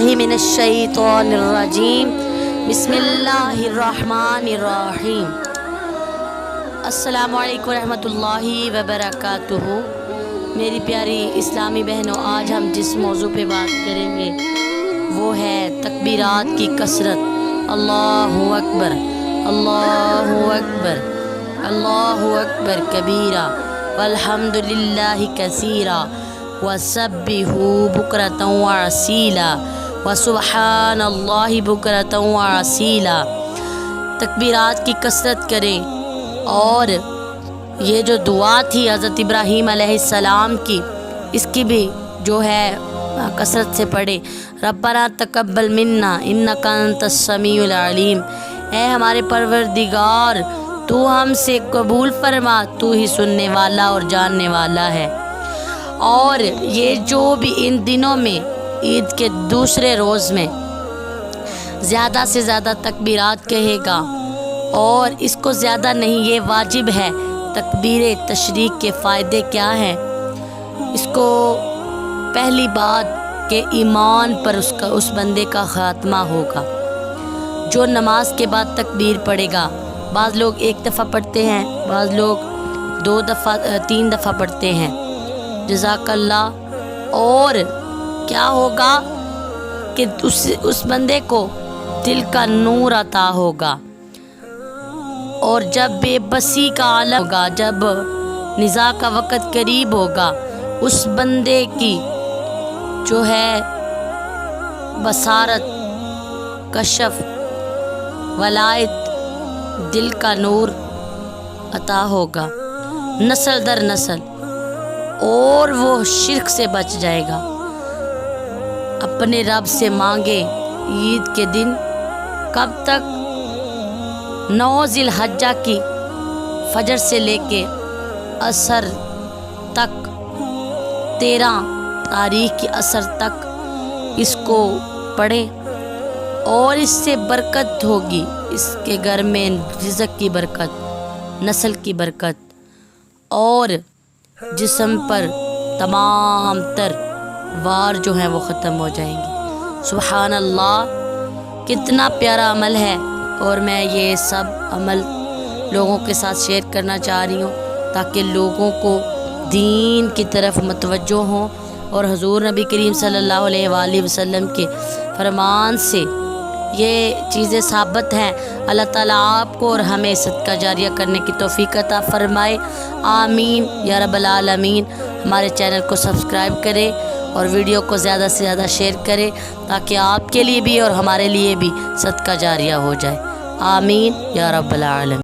बिल्लाहि मिनश्शैतानिर्रजीम बिस्मिल्लाहिर्रहमानिर्रहीम। अस्सलामु अलैकुम रहमतुल्लाहि व बरकातुहू। मेरी प्यारी इस्लामी बहनों, आज हम जिस मौजू पे बात करेंगे वो है तकबीरात की कसरत। अल्लाहु अकबर, अल्लाहु अकबर, अल्लाहु अकबर कबीरा वल्हम्दुलिल्लाहि कसीरा वसब्बिहू बुकरतन व असीला व सुब्हानल्लाहि बुकरतन व असीला। तकबीरात की कसरत करें। और ये जो दुआ थी हज़रत इब्राहीम अलैहिस्सलाम की, इसकी भी जो है कसरत से पढ़े। रब्बना तकब्बल मिन्ना इन्नका अंतस समीउल अलीम। ऐ हमारे परवरदिगार, तू हमसे कबूल फरमा, तू ही सुनने वाला और जानने वाला है। और ये जो भी इन दिनों में ईद के दूसरे रोज़ में ज़्यादा से ज़्यादा तकबीरात कहेगा, और इसको ज़्यादा नहीं, ये वाजिब है। तकबीर तशरीक के फ़ायदे क्या हैं? इसको पहली बात के ईमान पर उस बंदे का ख़ात्मा होगा जो नमाज के बाद तकबीर पढ़ेगा। बाज़ लोग एक दफ़ा पढ़ते हैं, बाज़ लोग 2 दफ़ा 3 दफ़ा पढ़ते हैं। जज़ाकल्लाह। और क्या होगा कि उस बंदे को दिल का नूर अता होगा। और जब बेबसी का आलम होगा, जब निज़ा का वक़्त करीब होगा, उस बंदे की जो है बसारत, कशफ, वलायत, दिल का नूर अता होगा नस्ल दर नस्ल, और वो शिर्क से बच जाएगा। अपने रब से मांगे ईद के दिन। कब तक? 9 ज़िलहज्जा की फजर से लेके असर तक, 13 तारीख की असर तक इसको पढ़े, और इससे बरकत होगी। इसके घर में रिज़्क़ की बरकत, नस्ल की बरकत, और जिस्म पर तमाम तर वार जो हैं वो ख़त्म हो जाएंगी। सुबहान अल्लाह, कितना प्यारा अमल है। और मैं ये सब अमल लोगों के साथ शेयर करना चाह रही हूँ ताकि लोगों को दीन की तरफ मतवज्जो हों, और हुज़ूर नबी करीम सल्लल्लाहु अलैहि वसल्लम के फरमान से ये चीज़ें साबित हैं। अल्लाह ताला आपको और हमें सदका जारिया करने की तौफ़ीक़ अता फ़रमाए। आमीन या रब्बल आलमीन। हमारे चैनल को सब्सक्राइब करें और वीडियो को ज़्यादा से ज़्यादा शेयर करें ताकि आपके लिए भी और हमारे लिए भी सदका जारिया हो जाए। आमीन या रब्बल आलमीन।